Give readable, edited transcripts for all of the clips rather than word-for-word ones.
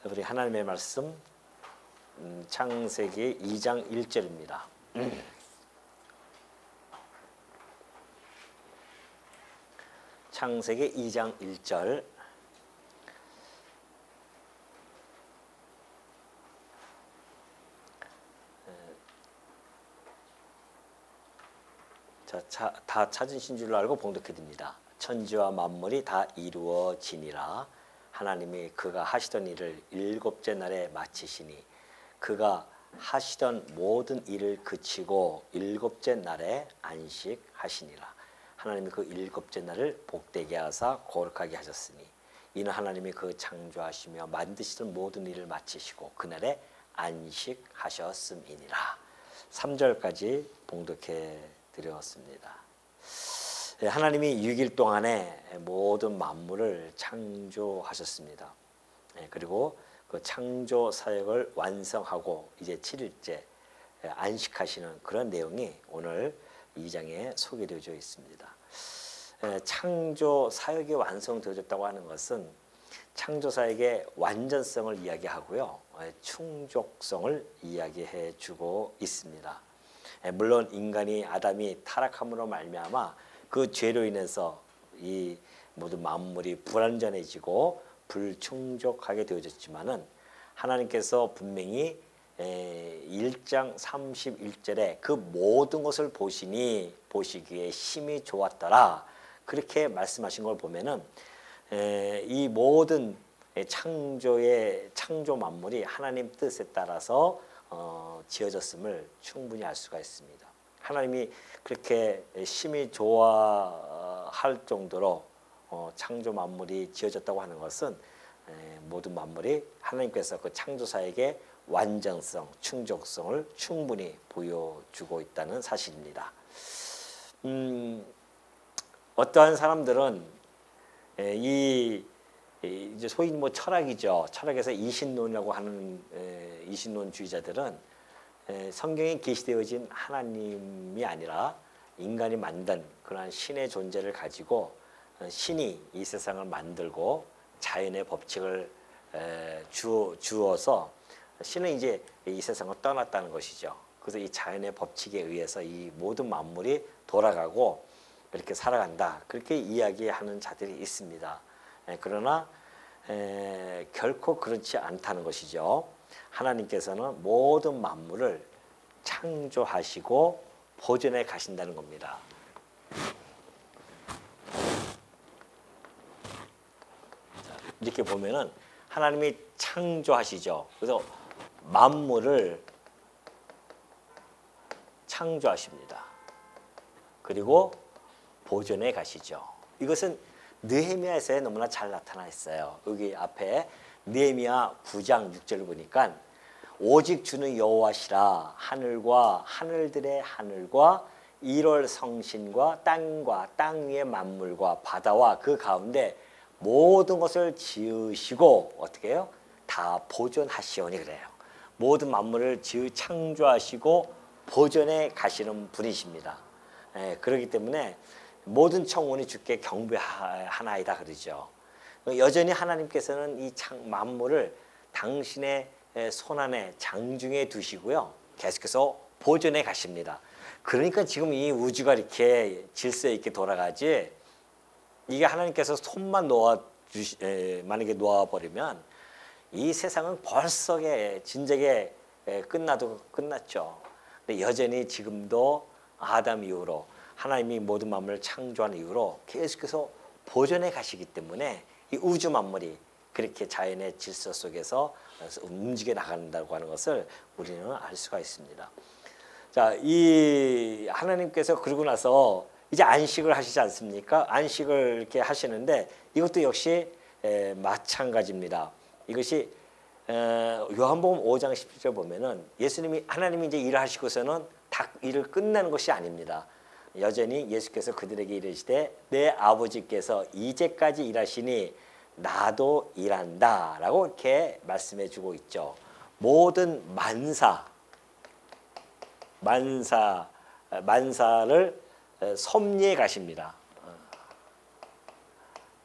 우리 하나님의 말씀 창세기 2장 1절입니다. 창세기 2장 1절. 다 찾으신 줄로 알고 봉독해 듭니다. 천지와 만물이 다 이루어지니라. 하나님이 그가 하시던 일을 일곱째 날에 마치시니 그가 하시던 모든 일을 그치고 일곱째 날에 안식하시니라. 하나님이 그 일곱째 날을 복되게 하사 거룩하게 하셨으니 이는 하나님이 그 창조하시며 만드시던 모든 일을 마치시고 그날에 안식하셨음이니라. 3절까지 봉독해 드렸습니다. 하나님이 6일 동안에 모든 만물을 창조하셨습니다. 그리고 그 창조 사역을 완성하고 이제 7일째 안식하시는 그런 내용이 오늘 2장에 소개되어져 있습니다. 창조 사역이 완성되어졌다고 하는 것은 창조 사역의 완전성을 이야기하고요, 충족성을 이야기해 주고 있습니다. 물론 인간이 아담이 타락함으로 말미암아 그 죄로 인해서 이 모든 만물이 불완전해지고 불충족하게 되어졌지만은 하나님께서 분명히 1장 31절에 그 모든 것을 보시기에 심히 좋았더라 그렇게 말씀하신 걸 보면은 이 모든 창조 만물이 하나님 뜻에 따라서 지어졌음을 충분히 알 수가 있습니다. 하나님이 그렇게 심히 좋아할 정도로 창조 만물이 지어졌다고 하는 것은 모든 만물이 하나님께서 그 창조사에게 완전성, 충족성을 충분히 보여주고 있다는 사실입니다. 어떠한 사람들은 이제 소위 뭐 철학이죠. 철학에서 이신론이라고 하는 이신론주의자들은 성경에 계시되어진 하나님이 아니라 인간이 만든 그러한 신의 존재를 가지고 신이 이 세상을 만들고 자연의 법칙을 주어서 신은 이제 이 세상을 떠났다는 것이죠. 그래서 이 자연의 법칙에 의해서 이 모든 만물이 돌아가고 이렇게 살아간다. 그렇게 이야기하는 자들이 있습니다. 그러나 결코 그렇지 않다는 것이죠. 하나님께서는 모든 만물을 창조하시고 보존해 가신다는 겁니다. 이렇게 보면은 하나님이 창조하시죠. 그래서 만물을 창조하십니다. 그리고 보존해 가시죠. 이것은 느헤미야서에 너무나 잘 나타나 있어요. 여기 앞에 느헤미야 9장 6절을 보니까 오직 주는 여호와시라. 하늘과 하늘들의 하늘과 1월 성신과 땅과 땅 위의 만물과 바다와 그 가운데 모든 것을 지으시고 어떻게 해요? 다 보존하시오니 그래요. 모든 만물을 창조하시고 보존해 가시는 분이십니다. 그렇기 때문에 모든 청혼이 주께 경배하나이다 그러죠. 여전히 하나님께서는 이 만물을 당신의 손안에 장중에 두시고요, 계속해서 보존해 가십니다. 그러니까 지금 이 우주가 이렇게 질서 있게 돌아가지, 이게 하나님께서 손만 만약에 놓아버리면 이 세상은 벌써 진작에 끝나도 끝났죠. 근데 여전히 지금도 아담 이후로 하나님이 모든 만물을 창조한 이후로 계속해서 보존해 가시기 때문에 이 우주 만물이 그렇게 자연의 질서 속에서 움직여 나간다고 하는 것을 우리는 알 수가 있습니다. 자, 이 하나님께서 그러고 나서 이제 안식을 하시지 않습니까? 안식을 이렇게 하시는데 이것도 역시 마찬가지입니다. 이것이 요한복음 5장 17절 보면은 하나님이 이제 일을 하시고서는 다 일을 끝내는 것이 아닙니다. 여전히 예수께서 그들에게 이르시되 내 아버지께서 이제까지 일하시니 나도 일한다 라고 이렇게 말씀해 주고 있죠. 모든 만사를 섭리해 가십니다.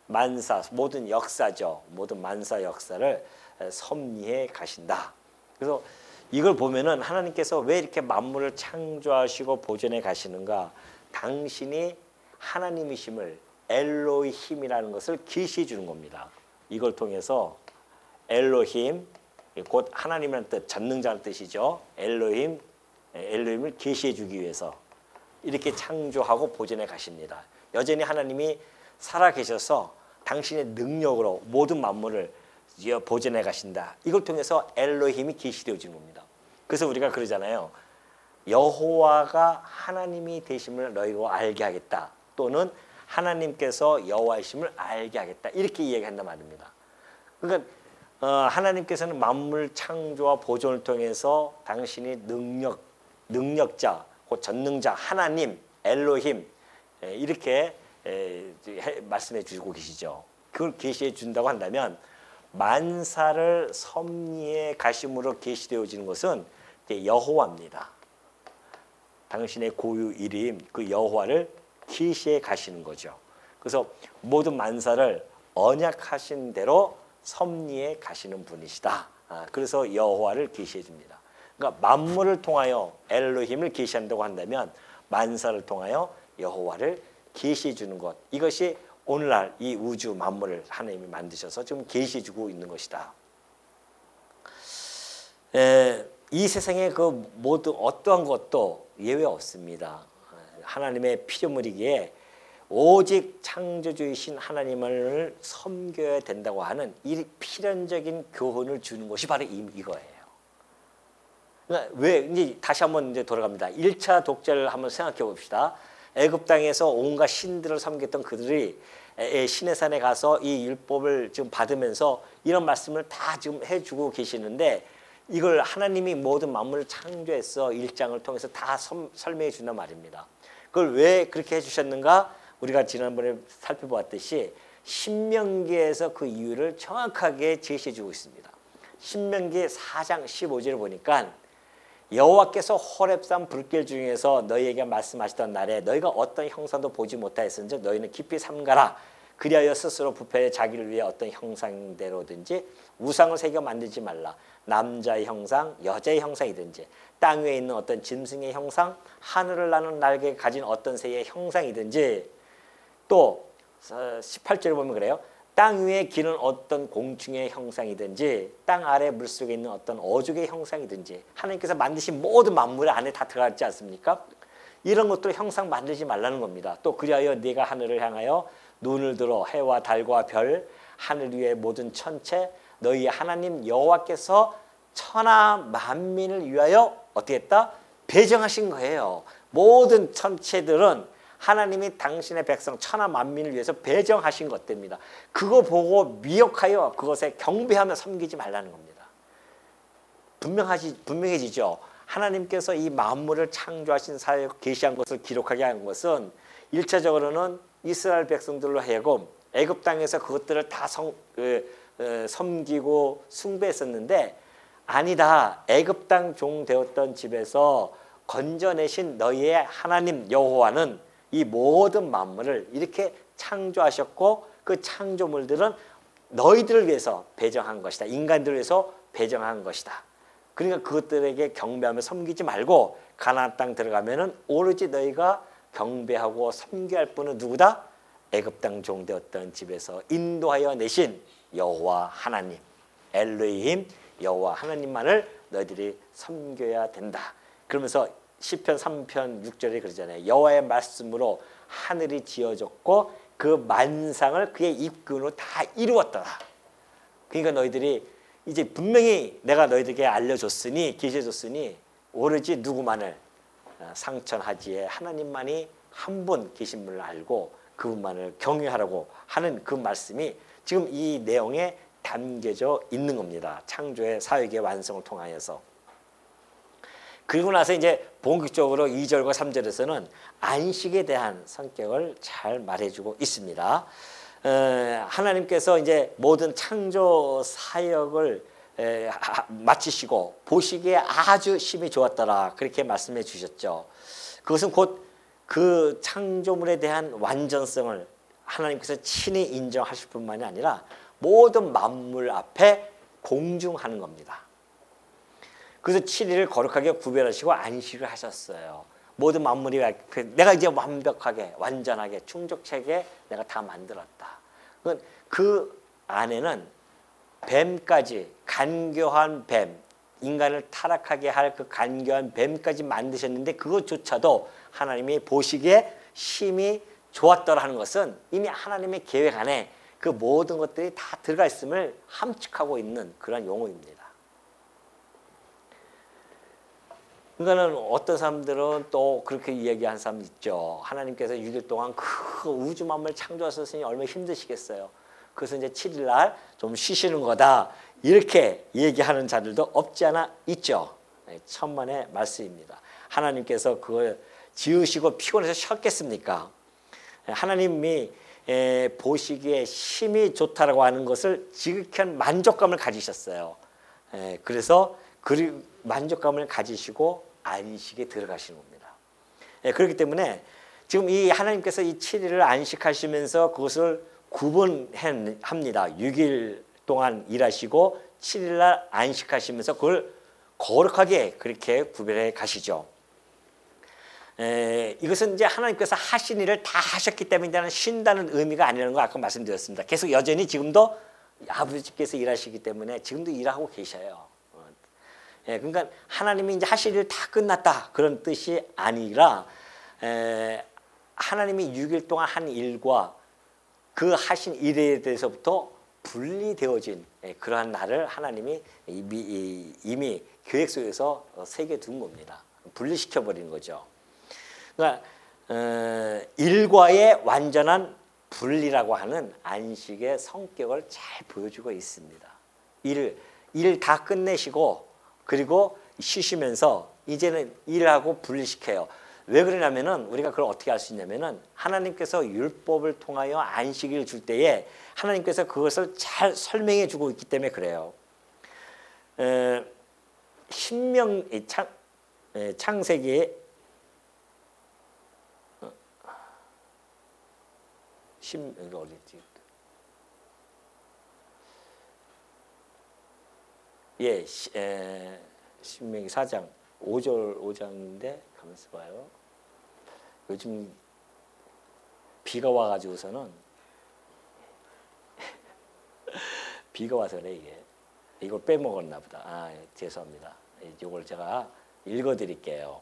만사, 모든 역사죠. 모든 만사 역사를 섭리해 가신다. 그래서 이걸 보면은 하나님께서 왜 이렇게 만물을 창조하시고 보존해 가시는가? 당신이 하나님이심을 엘로힘이라는 것을 계시해 주는 겁니다. 이걸 통해서 엘로힘, 곧 하나님이라는 뜻, 전능자라는 뜻이죠. 엘로힘을 계시해 주기 위해서 이렇게 창조하고 보존해 가십니다. 여전히 하나님이 살아 계셔서 당신의 능력으로 모든 만물을 보존해 가신다. 이걸 통해서 엘로힘이 계시되어지는 겁니다. 그래서 우리가 그러잖아요. 여호와가 하나님이 되심을 너희가 알게 하겠다. 또는 하나님께서 여호와이심을 알게 하겠다. 이렇게 이야기한단 말입니다. 그러니까 하나님께서는 만물 창조와 보존을 통해서 당신이 능력자, 곧 전능자, 하나님, 엘로힘 이렇게 말씀해 주고 계시죠. 그걸 계시해 준다고 한다면 만사를 섭리해 가심으로 계시되어지는 것은 여호와입니다. 당신의 고유 이름 그 여호와를 계시해 가시는 거죠. 그래서 모든 만사를 언약하신 대로 섭리해 가시는 분이시다. 그래서 여호와를 계시해 줍니다. 그러니까 만물을 통하여 엘로힘을 계시한다고 한다면 만사를 통하여 여호와를 계시해 주는 것, 이것이 오늘날 이 우주 만물을 하나님이 만드셔서 지금 계시해 주고 있는 것이다. 이 세상에 그 모든 어떠한 것도 예외 없습니다. 하나님의 피조물이기에 오직 창조주이신 하나님을 섬겨야 된다고 하는 이 필연적인 교훈을 주는 것이 바로 이거예요. 그러니까 왜 이제 다시 한번 이제 돌아갑니다. 1차 독재를 한번 생각해 봅시다. 애굽 땅에서 온갖 신들을 섬겼던 그들이 시내산에 가서 이 율법을 지금 받으면서 이런 말씀을 다 지금 해주고 계시는데 이걸 하나님이 모든 만물을 창조해서 1장을 통해서 다 설명해 준단 말입니다. 그걸 왜 그렇게 해주셨는가? 우리가 지난번에 살펴보았듯이 신명기에서 그 이유를 정확하게 제시해 주고 있습니다. 신명기 4장 15절을 보니까 여호와께서 호렙산 불길 중에서 너희에게 말씀하시던 날에 너희가 어떤 형상도 보지 못하였은즉 너희는 깊이 삼가라. 그리하여 스스로 부패에 자기를 위해 어떤 형상대로든지 우상을 새겨 만들지 말라. 남자의 형상, 여자의 형상이든지 땅 위에 있는 어떤 짐승의 형상, 하늘을 나는 날개 가진 어떤 새의 형상이든지 또 18절을 보면 그래요. 땅 위에 기는 어떤 공충의 형상이든지 땅 아래 물속에 있는 어떤 어족의 형상이든지 하나님께서 만드신 모든 만물 안에 다 들어갔지 않습니까? 이런 것도 형상 만들지 말라는 겁니다. 또 그리하여 네가 하늘을 향하여 눈을 들어 해와 달과 별, 하늘 위의 모든 천체, 너희 하나님 여호와께서 천하 만민을 위하여 어떻게 했다? 배정하신 거예요. 모든 천체들은 하나님이 당신의 백성 천하 만민을 위해서 배정하신 것들입니다. 그거 보고 미혹하여 그것에 경배하며 섬기지 말라는 겁니다. 분명해지죠. 하나님께서 이 만물을 창조하신 사역 계시한 것을 기록하게 한 것은 1차적으로는 이스라엘 백성들로 하여금 애굽 땅에서 그것들을 다 섬기고 숭배했었는데 아니다. 애굽 땅 종 되었던 집에서 건져내신 너희의 하나님 여호와는 이 모든 만물을 이렇게 창조하셨고 그 창조물들은 너희들을 위해서 배정한 것이다. 인간들을 위해서 배정한 것이다. 그러니까 그것들에게 경배하며 섬기지 말고 가나안 땅 들어가면은 오로지 너희가 경배하고 섬겨야 할 분은 누구다? 애굽 땅 종 되었던 집에서 인도하여 내신 여호와 하나님, 엘로힘 여호와 하나님만을 너희들이 섬겨야 된다. 그러면서 시편 3편 6절에 그러잖아요. 여호와의 말씀으로 하늘이 지어졌고 그 만상을 그의 입근으로 다 이루었더라. 그러니까 너희들이 이제 분명히 내가 너희들에게 알려줬으니 계시해줬으니 오로지 누구만을 상천하지에 하나님만이 한 분 계신 분을 알고 그분만을 경외하라고 하는 그 말씀이 지금 이 내용에 담겨져 있는 겁니다. 창조의 사역의 완성을 통하여서. 그리고 나서 이제 본격적으로 2절과 3절에서는 안식에 대한 성격을 잘 말해주고 있습니다. 하나님께서 이제 모든 창조 사역을 마치시고 보시기에 아주 심히 좋았더라 그렇게 말씀해 주셨죠. 그것은 곧 그 창조물에 대한 완전성을 하나님께서 친히 인정하실 뿐만이 아니라 모든 만물 앞에 공중하는 겁니다. 그래서 7일을 거룩하게 구별하시고 안식을 하셨어요. 모든 만물이 내가 이제 완벽하게 완전하게 충족하게 내가 다 만들었다. 그 안에는 뱀까지 간교한 뱀, 인간을 타락하게 할 그 간교한 뱀까지 만드셨는데 그것조차도 하나님이 보시기에 심히 좋았더라 하는 것은 이미 하나님의 계획 안에 그 모든 것들이 다 들어가 있음을 함축하고 있는 그런 용어입니다. 그러니까는 어떤 사람들은 또 그렇게 이야기한 사람 있죠. 하나님께서 6일 동안 그 우주 만물을 창조하셨으니 얼마나 힘드시겠어요. 그래서 이제 7일 날 좀 쉬시는 거다. 이렇게 얘기하는 자들도 없지 않아 있죠. 천만의 말씀입니다. 하나님께서 그걸 지으시고 피곤해서 쉬었겠습니까? 하나님이 보시기에 심히 좋다라고 하는 것을 지극한 만족감을 가지셨어요. 그래서 그 만족감을 가지시고 안식에 들어가시는 겁니다. 그렇기 지금 이 하나님께서 이 7일을 안식하시면서 그것을 구분합니다. 6일 동안 일하시고 7일 날 안식하시면서 그걸 거룩하게 그렇게 구별해 가시죠. 이것은 이제 하나님께서 하신 일을 다 하셨기 때문에 쉰다는 의미가 아니라는 거 아까 말씀드렸습니다. 계속 여전히 지금도 아버지께서 일하시기 때문에 지금도 일하고 계셔요. 그러니까 하나님이 이제 하실 일 다 끝났다 그런 뜻이 아니라 하나님이 6일 동안 한 일과 그 하신 일에 대해서부터 분리되어진 그러한 날을 하나님이 이미 계획 속에서 새겨둔 겁니다. 분리시켜버린 거죠. 그러니까 일과의 완전한 분리라고 하는 안식의 성격을 잘 보여주고 있습니다. 일 다 끝내시고 그리고 쉬시면서 이제는 일하고 분리시켜요. 왜 그러냐면은 우리가 그걸 어떻게 알 수 있냐면은 하나님께서 율법을 통하여 안식일 줄 때에 하나님께서 그것을 잘 설명해 주고 있기 때문에 그래요. 창세기 이거 어디지? 신명기 4장 5장인데 가만있어 봐요. 요즘 비가 와가지고서는 비가 와서 그래 이게. 이걸 빼먹었나 보다. 죄송합니다. 이걸 제가 읽어드릴게요.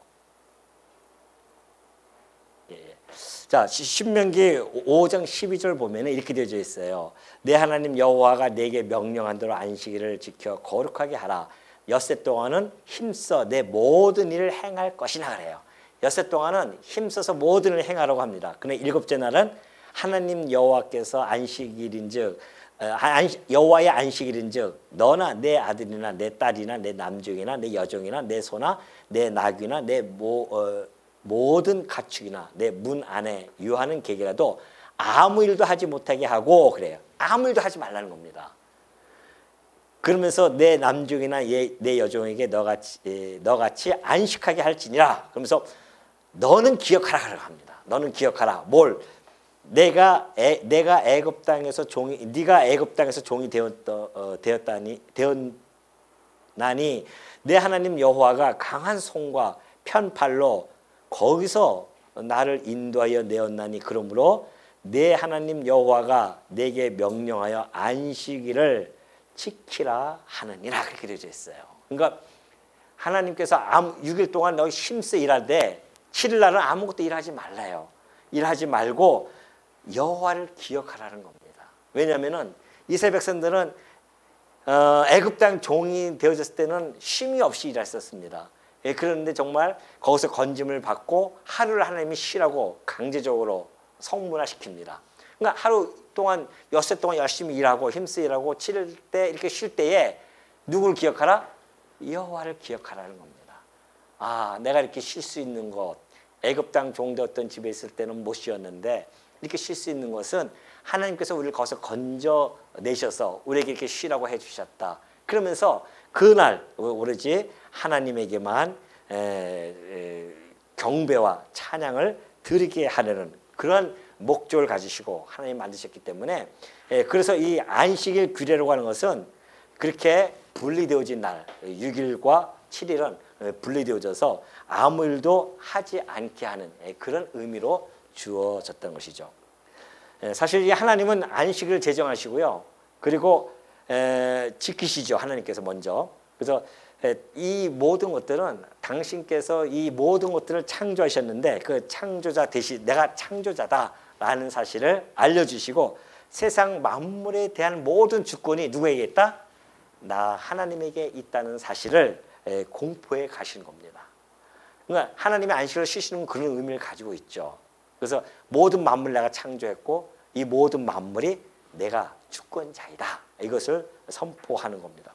자, 신명기 5장 12절 보면 이렇게 되어져 있어요. 내 하나님 여호와가 내게 명령한 대로 안식일을 지켜 거룩하게 하라. 엿새 동안은 힘써 내 모든 일을 행할 것이나 그래요. 엿새 동안은 힘써서 모든 일을 행하라고 합니다. 그런데 일곱째 날은 하나님 여호와께서 안식일인즉 여호와의 안식일인즉 너나 내 아들이나 내 딸이나 내 남종이나 내 여종이나 내 소나 내 나귀나 내 모든 가축이나 내 문 안에 유하는 객이라도 아무 일도 하지 못하게 하고 그래요. 아무 일도 하지 말라는 겁니다. 그러면서 내 남종이나 내 여종에게 너같이 안식하게 할지니라. 그러면서 너는 기억하라 합니다. 너는 기억하라. 뭘? 네가 애굽 땅에서 종이 되었나니 내 하나님 여호와가 강한 손과 편팔로 거기서 나를 인도하여 내었나니 그러므로 내 하나님 여호와가 내게 명령하여 안식일을 지키라 하느니라 그렇게 되어져 있어요. 그러니까 하나님께서 6일 동안 너 힘써 일하되 7일 날은 아무것도 일하지 말라요. 일하지 말고 여호와를 기억하라는 겁니다. 왜냐하면은 이스라엘 백성들은 애굽 땅 종이 되어졌을 때는 쉼이 없이 일했었습니다. 그런데 정말 거기서 건짐을 받고 하루를 하나님이 쉬라고 강제적으로 성문화시킵니다. 그러니까 하루 동안 엿새 동안 열심히 일하고 힘써 일하고 7일 때 이렇게 쉴 때에 누구를 기억하라? 여호와를 기억하라는 겁니다. 내가 이렇게 쉴 수 있는 것, 애굽 땅 종되었던 집에 있을 때는 못 쉬었는데 이렇게 쉴 수 있는 것은 하나님께서 우리를 거기서 건져내셔서 우리에게 이렇게 쉬라고 해주셨다. 그러면서 그날 오로지 하나님에게만 경배와 찬양을 드리게 하려는 그런 목적을 가지시고 하나님 만드셨기 때문에 그래서 이 안식일 규례라고 하는 것은 그렇게 분리되어진 날 6일과 7일은 분리되어져서 아무 일도 하지 않게 하는 그런 의미로 주어졌던 것이죠. 사실 이 하나님은 안식을 제정하시고요. 그리고 지키시죠. 하나님께서 먼저. 그래서 이 모든 것들은 당신께서 이 모든 것들을 창조하셨는데 그 창조자 대신 내가 창조자다라는 사실을 알려주시고 세상 만물에 대한 모든 주권이 누구에게 있다? 나 하나님에게 있다는 사실을 공포해 가시는 겁니다. 그러니까 하나님의 안식을 쉬시는 그런 의미를 가지고 있죠. 그래서 모든 만물을 내가 창조했고 이 모든 만물이 내가 주권자이다. 이것을 선포하는 겁니다.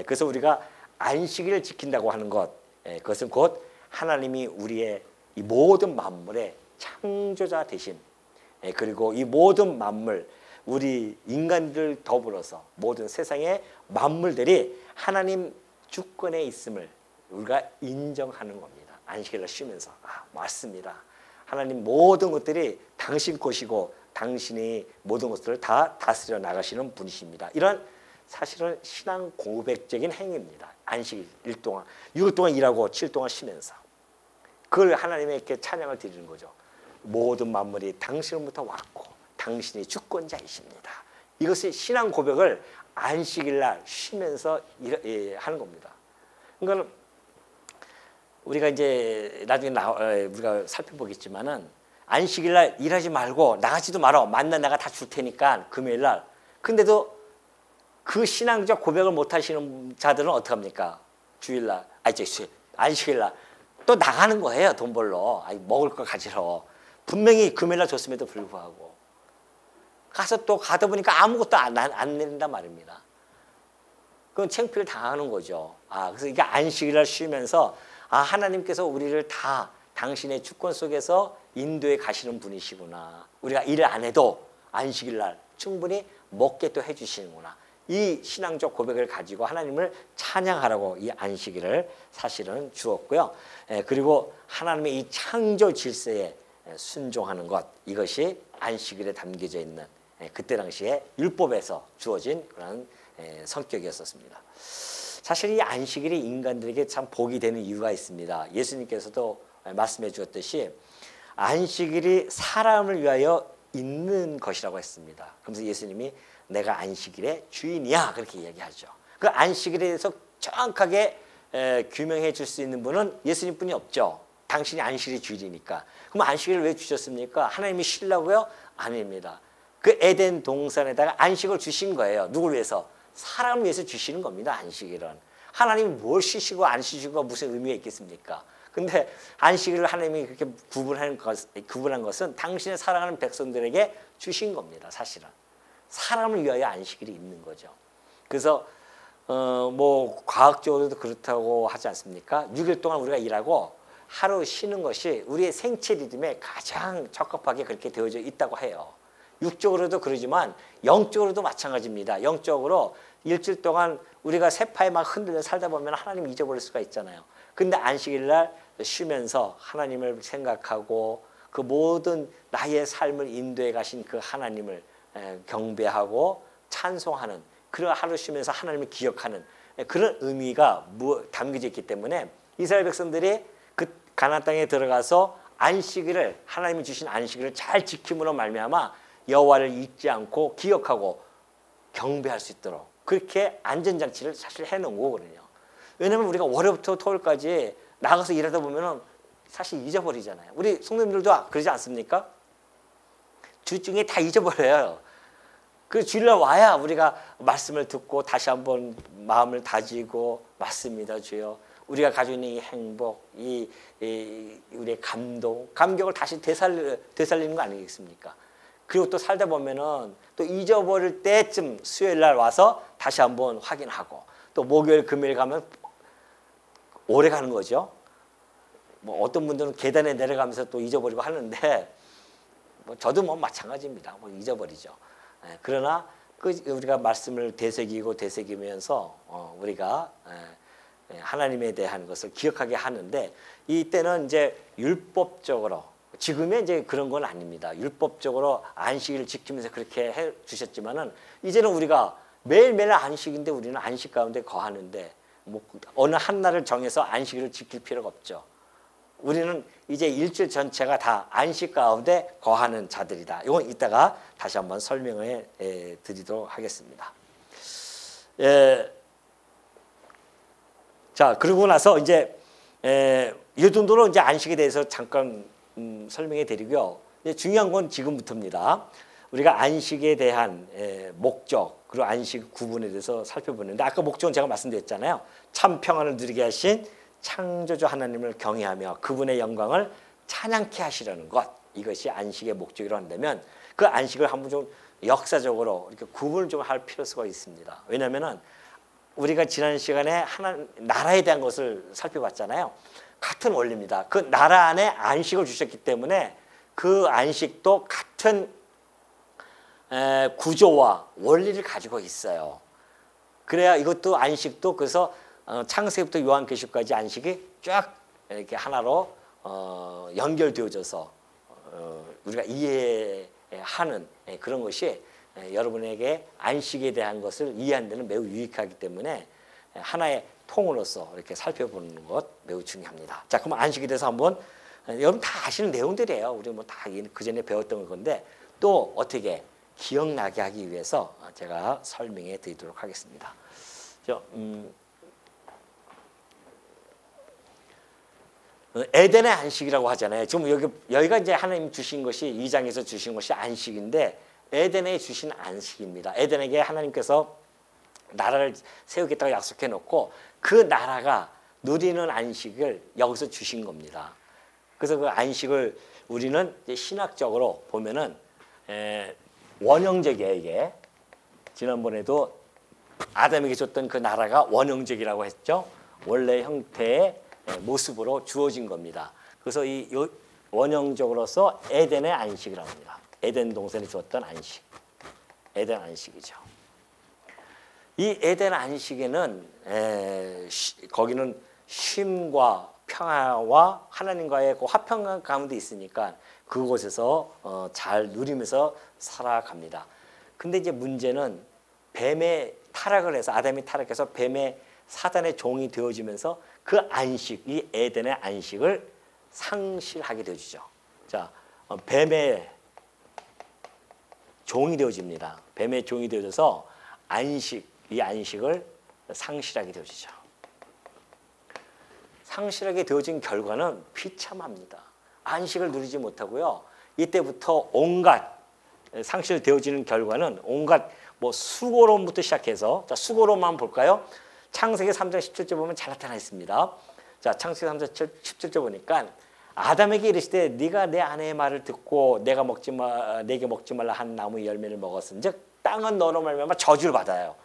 그래서 우리가 안식일을 지킨다고 하는 것, 그것은 곧 하나님이 우리의 이 모든 만물의 창조자 되신 그리고 이 모든 만물 우리 인간들 더불어서 모든 세상의 만물들이 하나님 주권에 있음을 우리가 인정하는 겁니다. 안식일을 쉬면서 맞습니다. 하나님 모든 것들이 당신 것이고 당신이 모든 것들을 다 다스려 나가시는 분이십니다. 이런 사실은 신앙 고백적인 행위입니다. 안식일 1일 동안 6일 동안 일하고 7일 동안 쉬면서 그걸 하나님께 찬양을 드리는 거죠. 모든 만물이 당신으로부터 왔고 당신이 주권자이십니다. 이것이 신앙 고백을 안식일 날 쉬면서 하는 겁니다. 그러니까 우리가 이제 나중에 우리가 살펴보겠지만은 안식일 날 일하지 말고 나가지도 말어. 만나 내가 다 줄 테니까 금요일 날. 근데도 그 신앙적 고백을 못 하시는 자들은 어떻게 합니까? 주일 날, 안식일 날 또 나가는 거예요. 돈 벌러. 먹을 거 가지러. 분명히 금요일 날 줬음에도 불구하고 가서 또 가다 보니까 아무것도 안 내린단 말입니다. 그건 창피를 당하는 거죠. 그래서 이게 안식일 날 쉬면서 하나님께서 우리를 다 당신의 주권 속에서 인도해 가시는 분이시구나. 우리가 일을 안 해도 안식일 날 충분히 먹게 또 해주시는구나. 이 신앙적 고백을 가지고 하나님을 찬양하라고 이 안식일을 사실은 주었고요. 그리고 하나님의 이 창조 질서에 순종하는 것, 이것이 안식일에 담겨져 있는 그때 당시에 율법에서 주어진 그런 성격이었었습니다. 사실 이 안식일이 인간들에게 참 복이 되는 이유가 있습니다. 예수님께서도 말씀해 주었듯이 안식일이 사람을 위하여 있는 것이라고 했습니다. 그러면서 예수님이 내가 안식일의 주인이야 그렇게 이야기하죠. 그 안식일에 대해서 정확하게 규명해 줄 수 있는 분은 예수님뿐이 없죠. 당신이 안식일의 주인이니까. 그럼 안식일을 왜 주셨습니까? 하나님이 쉬려고요? 아닙니다. 그 에덴 동산에다가 안식을 주신 거예요. 누굴 위해서? 사람을 위해서 주시는 겁니다. 안식일은. 하나님이 뭘 쉬시고 안 쉬시고 무슨 의미가 있겠습니까? 근데 안식일을 하나님이 그렇게 구분한 것은 당신의 사랑하는 백성들에게 주신 겁니다. 사실은. 사람을 위하여 안식일이 있는 거죠. 그래서 뭐 과학적으로도 그렇다고 하지 않습니까? 6일 동안 우리가 일하고 하루 쉬는 것이 우리의 생체 리듬에 가장 적합하게 그렇게 되어져 있다고 해요. 육적으로도 그러지만 영적으로도 마찬가지입니다. 영적으로 일주일 동안 우리가 세파에 막 흔들려 살다 보면 하나님 잊어버릴 수가 있잖아요. 근데 안식일 날 쉬면서 하나님을 생각하고 그 모든 나의 삶을 인도해 가신 그 하나님을 경배하고 찬송하는 그런 하루 쉬면서 하나님을 기억하는 그런 의미가 담겨져 있기 때문에 이스라엘 백성들이 그 가나안 땅에 들어가서 안식일을 하나님이 주신 안식일을 잘 지킴으로 말미암아 여호와를 잊지 않고 기억하고 경배할 수 있도록 그렇게 안전장치를 사실 해놓은 거거든요. 왜냐하면 우리가 월요일부터 토요일까지 나가서 일하다 보면 사실 잊어버리잖아요. 우리 성도님들도 그러지 않습니까? 주중에 다 잊어버려요. 그 주일날 와야 우리가 말씀을 듣고 다시 한번 마음을 다지고 맞습니다, 주여. 우리가 가지고 있는 이 행복, 우리의 감격을 다시 되살리는 거 아니겠습니까? 그리고 또 살다 보면은 또 잊어버릴 때쯤 수요일 날 와서 다시 한번 확인하고 또 목요일, 금요일 가면 오래 가는 거죠. 뭐 어떤 분들은 계단에 내려가면서 또 잊어버리고 하는데 뭐 저도 뭐 마찬가지입니다. 뭐 잊어버리죠. 그러나 우리가 말씀을 되새기면서 우리가 하나님에 대한 것을 기억하게 하는데 이때는 이제 율법적으로 지금의 이제 그런 건 아닙니다. 율법적으로 안식일을 지키면서 그렇게 해 주셨지만은 이제는 우리가 매일매일 안식인데 우리는 안식 가운데 거하는데 뭐 어느 한 날을 정해서 안식일을 지킬 필요가 없죠. 우리는 이제 일주일 전체가 다 안식 가운데 거하는 자들이다. 이건 이따가 다시 한번 설명해 드리도록 하겠습니다. 자, 그러고 나서 이제 이 정도로 이제 안식에 대해서 잠깐 설명해 드리고요. 중요한 건 지금부터입니다. 우리가 안식에 대한 목적 그리고 안식 구분에 대해서 살펴보는데 아까 목적은 제가 말씀드렸잖아요. 참 평안을 누리게 하신 창조주 하나님을 경외하며 그분의 영광을 찬양케 하시려는 것, 이것이 안식의 목적이라고 한다면 그 안식을 한번 좀 역사적으로 이렇게 구분을 좀 할 필요가 있습니다. 왜냐하면은 우리가 지난 시간에 나라에 대한 것을 살펴봤잖아요. 같은 원리입니다. 그 나라 안에 안식을 주셨기 때문에 그 안식도 같은 구조와 원리를 가지고 있어요. 그래야 이것도 안식도 그래서 창세기부터 요한계시록까지 안식이 쫙 이렇게 하나로 연결되어져서 우리가 이해하는 그런 것이 여러분에게 안식에 대한 것을 이해하는 데는 매우 유익하기 때문에 하나의 통으로서 이렇게 살펴보는 것 매우 중요합니다. 자, 그럼 안식에 대해서 한번 여러분 다 아시는 내용들이에요. 우리 뭐 다 그 전에 배웠던 건데 또 어떻게 기억나게 하기 위해서 제가 설명해 드리도록 하겠습니다. 에덴의 안식이라고 하잖아요. 지금 여기가 이제 하나님 주신 것이 2장에서 주신 것이 안식인데 에덴에 주신 안식입니다. 에덴에게 하나님께서 나라를 세우겠다고 약속해 놓고 그 나라가 누리는 안식을 여기서 주신 겁니다. 그래서 그 안식을 우리는 이제 신학적으로 보면은 원형적이에요. 이게 지난번에도 아담에게 줬던 그 나라가 원형적이라고 했죠. 원래 형태의 모습으로 주어진 겁니다. 그래서 이 원형적으로서 에덴의 안식이라고 합니다. 에덴 동산에 주었던 안식, 에덴 안식이죠. 이 에덴 안식에는 거기는 쉼과 평화와 하나님과의 그 화평 가운데 있으니까 그곳에서 잘 누리면서 살아갑니다. 근데 이제 문제는 뱀의 타락을 해서 아담이 타락해서 뱀의 사단의 종이 되어지면서 그 안식, 이 에덴의 안식을 상실하게 되어지죠. 자, 뱀의 종이 되어집니다. 뱀의 종이 되어져서 이 안식을 상실하게 되어지죠. 상실하게 되어진 결과는 비참합니다. 안식을 누리지 못하고요. 이때부터 온갖 상실되어지는 결과는 온갖 뭐 수고로움부터 시작해서 자, 수고로움만 볼까요? 창세기 3장 17절 보면 잘 나타나 있습니다. 자, 창세기 3장 17절 보니까 아담에게 이르시되 네가 내 아내의 말을 듣고 내게 먹지 말라 한 나무의 열매를 먹었은즉 땅은 너로 말미암아 저주를 받아요.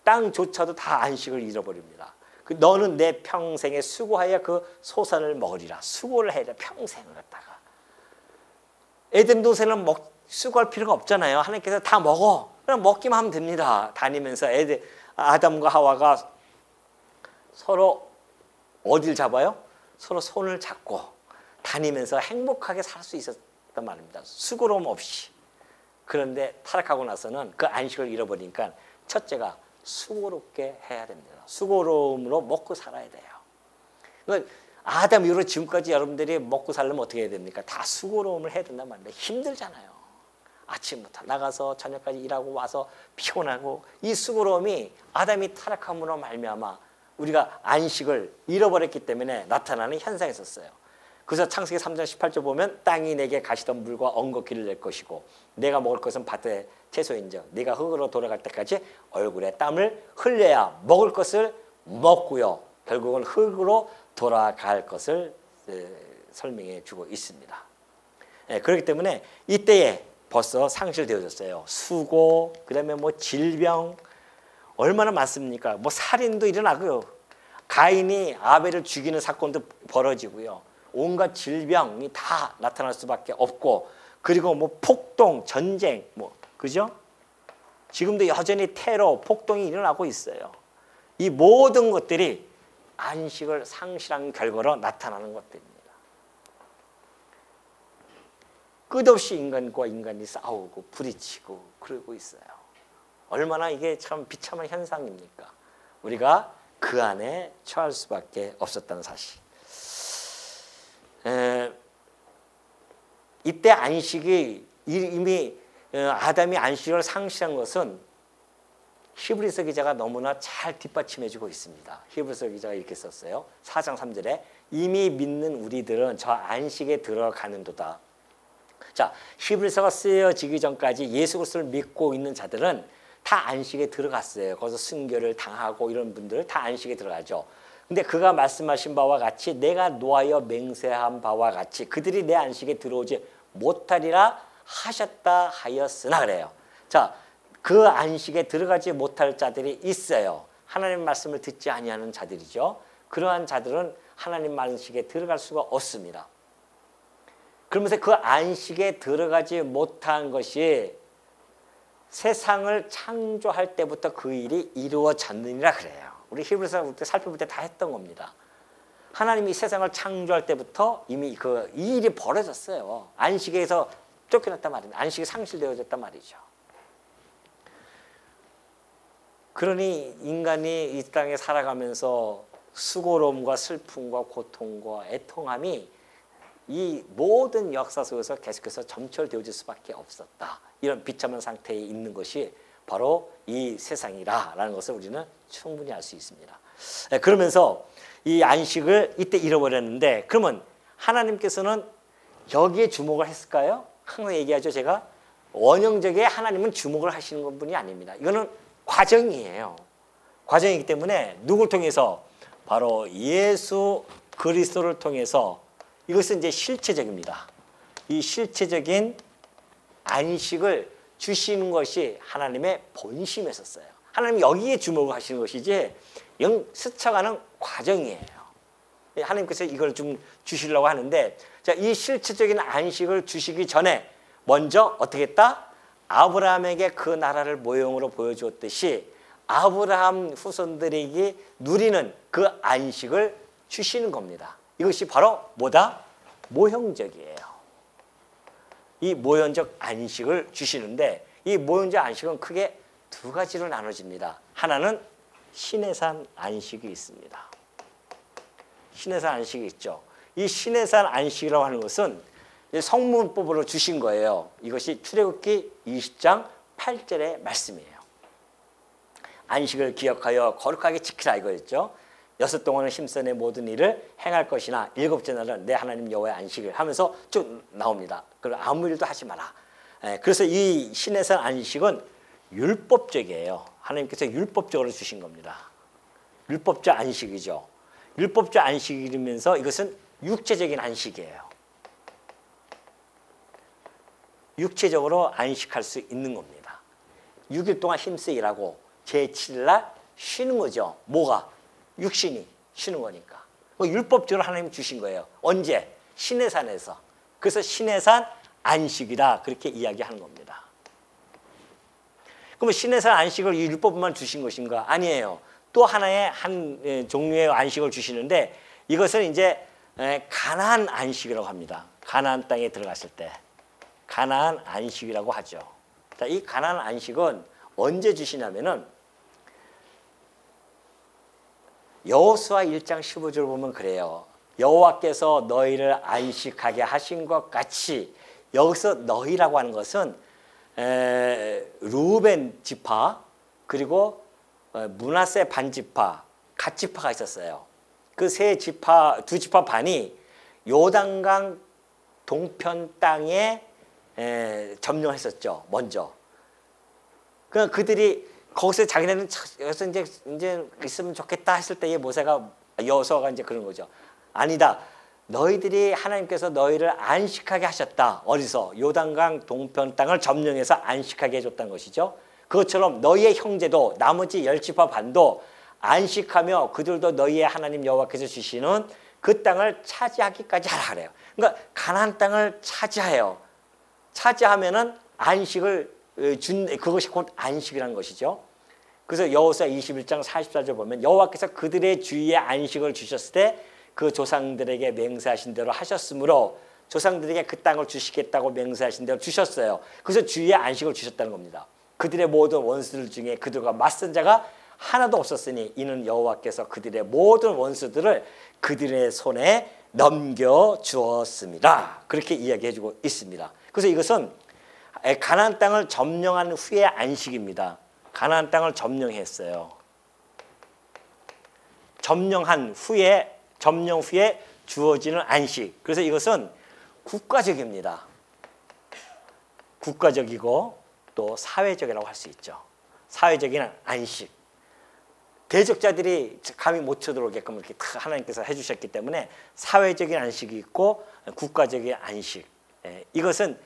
땅조차도 다 안식을 잃어버립니다. 너는 내 평생에 수고하여 그 소산을 먹으리라. 수고를 해야 돼. 평생을 갖다가. 에덴 동산은 수고할 필요가 없잖아요. 하나님께서 다 먹어. 그냥 먹기만 하면 됩니다. 다니면서 아담과 하와가 서로 어딜 잡아요? 서로 손을 잡고 다니면서 행복하게 살 수 있었단 말입니다. 수고로움 없이. 그런데 타락하고 나서는 그 안식을 잃어버리니까 첫째가 수고롭게 해야 됩니다. 수고로움으로 먹고 살아야 돼요. 그러니까 아담 이후로 지금까지 여러분들이 먹고 살려면 어떻게 해야 됩니까? 다 수고로움을 해야 된단 말입니다. 힘들잖아요. 아침부터 나가서 저녁까지 일하고 와서 피곤하고 이 수고로움이 아담이 타락함으로 말미암아 우리가 안식을 잃어버렸기 때문에 나타나는 현상이 있었어요. 그래서 창세기 3장 18절 보면 땅이 내게 가시덤불과 엉겅퀴를 낼 것이고 내가 먹을 것은 밭의 채소인즉 네가 흙으로 돌아갈 때까지 얼굴에 땀을 흘려야 먹을 것을 먹고요. 결국은 흙으로 돌아갈 것을 설명해 주고 있습니다. 그렇기 때문에 이때에 벌써 상실되어졌어요. 수고, 그다음에 뭐 질병 얼마나 많습니까? 뭐 살인도 일어나고요. 가인이 아벨을 죽이는 사건도 벌어지고요. 온갖 질병이 다 나타날 수밖에 없고 그리고 뭐 폭동, 전쟁 뭐 그죠? 지금도 여전히 테러, 폭동이 일어나고 있어요. 이 모든 것들이 안식을 상실한 결과로 나타나는 것들입니다. 끝없이 인간과 인간이 싸우고 부딪히고 그러고 있어요. 얼마나 이게 참 비참한 현상입니까? 우리가 그 안에 처할 수밖에 없었다는 사실. 이때 안식이 이미 아담이 안식을 상실한 것은 히브리서 기자가 너무나 잘 뒷받침해주고 있습니다. 히브리서 기자가 이렇게 썼어요. 4장 3절에 이미 믿는 우리들은 저 안식에 들어가는도다. 자, 히브리서가 쓰여지기 전까지 예수 그리스도를 믿고 있는 자들은 다 안식에 들어갔어요. 거기서 순교를 당하고 이런 분들 다 안식에 들어가죠. 근데 그가 말씀하신 바와 같이 내가 노하여 맹세한 바와 같이 그들이 내 안식에 들어오지 못하리라 하셨다 하였으나 그래요. 자, 그 안식에 들어가지 못할 자들이 있어요. 하나님 말씀을 듣지 아니하는 자들이죠. 그러한 자들은 하나님 안식에 들어갈 수가 없습니다. 그러면서 그 안식에 들어가지 못한 것이 세상을 창조할 때부터 그 일이 이루어졌느니라 그래요. 우리 히브리서 때 살펴볼 때 다 했던 겁니다. 하나님이 세상을 창조할 때부터 이미 이 일이 벌어졌어요. 안식에서 쫓겨났단 말입니다. 안식이 상실되어졌단 말이죠. 그러니 인간이 이 땅에 살아가면서 수고로움과 슬픔과 고통과 애통함이 이 모든 역사 속에서 계속해서 점철되어질 수밖에 없었다. 이런 비참한 상태에 있는 것이 바로 이 세상이라는 것을 우리는 충분히 알 수 있습니다. 그러면서 이 안식을 이때 잃어버렸는데 그러면 하나님께서는 여기에 주목을 했을까요? 항상 얘기하죠. 제가 원형적에 하나님은 주목을 하시는 분이 아닙니다. 이거는 과정이에요. 과정이기 때문에 누굴 통해서? 바로 예수 그리스도를 통해서 이것은 이제 실체적입니다. 이 실체적인 안식을 주시는 것이 하나님의 본심이었어요. 하나님 여기에 주목을 하시는 것이지 영 스쳐가는 과정이에요. 하나님께서 이걸 좀 주시려고 하는데 자, 이 실체적인 안식을 주시기 전에 먼저 어떻게 했다? 아브라함에게 그 나라를 모형으로 보여주었듯이 아브라함 후손들에게 누리는 그 안식을 주시는 겁니다. 이것이 바로 뭐다? 모형적이에요. 이 모형적 안식을 주시는데 이 모형적 안식은 크게 두 가지로 나눠집니다. 하나는 시내산 안식이 있습니다. 시내산 안식이 있죠. 이 시내산 안식이라고 하는 것은 성문법으로 주신 거예요. 이것이 출애굽기 20장 8절의 말씀이에요. 안식을 기억하여 거룩하게 지키라 이거였죠. 여섯 동안은 힘써 내 모든 일을 행할 것이나 일곱째 날은 내 하나님 여호와의 안식을 하면서 쭉 나옵니다. 그리고 아무 일도 하지 마라. 그래서 이 시내산 안식은 율법적이에요. 하나님께서 율법적으로 주신 겁니다. 율법적 안식이죠. 율법적 안식이면서 이것은 육체적인 안식이에요. 육체적으로 안식할 수 있는 겁니다. 6일 동안 힘써 일하고 제7일 쉬는 거죠. 뭐가? 육신이 쉬는 거니까. 율법적으로 하나님 주신 거예요. 언제? 시내산에서. 그래서 시내산 안식이다 그렇게 이야기하는 겁니다. 그러면 시내산 안식을 이 율법만 주신 것인가? 아니에요. 또 하나의 한 종류의 안식을 주시는데 이것은 이제 가나안 안식이라고 합니다. 가나안 땅에 들어갔을 때 가나안 안식이라고 하죠. 자, 이 가나안 안식은 언제 주시냐면은 여호수아 1장 15절 보면 그래요. 여호와께서 너희를 안식하게 하신 것 같이 여기서 너희라고 하는 것은 루벤 지파 그리고 므낫세 반지파 갓지파가 있었어요. 그 세 지파 두 지파 반이 요단강 동편 땅에 점령했었죠. 먼저. 그러니까 그들이 거기서 자기네는 여기서 이제 있으면 좋겠다 했을 때에 모세가 여호수아가 이제 그런 거죠. 아니다. 너희들이 하나님께서 너희를 안식하게 하셨다. 어디서? 요단강 동편 땅을 점령해서 안식하게 해줬다는 것이죠. 그것처럼 너희의 형제도 나머지 10지파 반도 안식하며 그들도 너희의 하나님 여호와께서 주시는 그 땅을 차지하기까지 하라 그래요. 그러니까 가나안 땅을 차지해요. 차지하면은 안식을 준 그것이 곧 안식이라는 것이죠. 그래서 여호수아 21장 44절 보면 여호와께서 그들의 주위에 안식을 주셨을 때 그 조상들에게 맹세하신 대로 하셨으므로 조상들에게 그 땅을 주시겠다고 맹세하신 대로 주셨어요. 그래서 주의 안식을 주셨다는 겁니다. 그들의 모든 원수들 중에 그들과 맞선 자가 하나도 없었으니 이는 여호와께서 그들의 모든 원수들을 그들의 손에 넘겨주었습니다. 그렇게 이야기해주고 있습니다. 그래서 이것은 가나안 땅을 점령한 후의 안식입니다. 가나안 땅을 점령했어요. 점령 후에 주어지는 안식. 그래서 이것은 국가적입니다. 국가적이고 또 사회적이라고 할 수 있죠. 사회적인 안식. 대적자들이 감히 못 쳐들어오게끔 이렇게 하나님께서 해주셨기 때문에 사회적인 안식이 있고 국가적인 안식. 이것은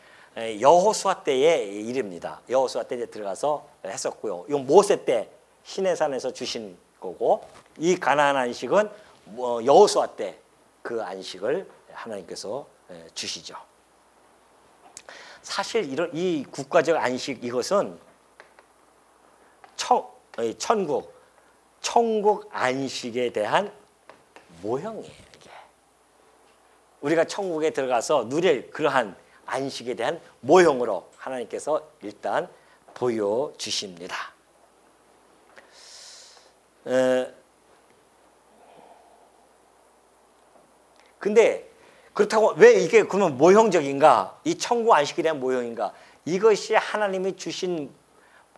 여호수아 때의 일입니다. 여호수아 때 들어가서 했었고요. 이건 모세 때 시내산에서 주신 거고, 이 가나안 안식은 여호수아 때 그 안식을 하나님께서 주시죠. 사실 이 국가적 안식, 이것은 천국 안식에 대한 모형이에요. 이게 우리가 천국에 들어가서 누릴 그러한 안식에 대한 모형으로 하나님께서 일단 보여주십니다. 근데 그렇다고 왜 이게 그러면 모형적인가? 이 천국 안식에 대한 모형인가? 이것이 하나님이 주신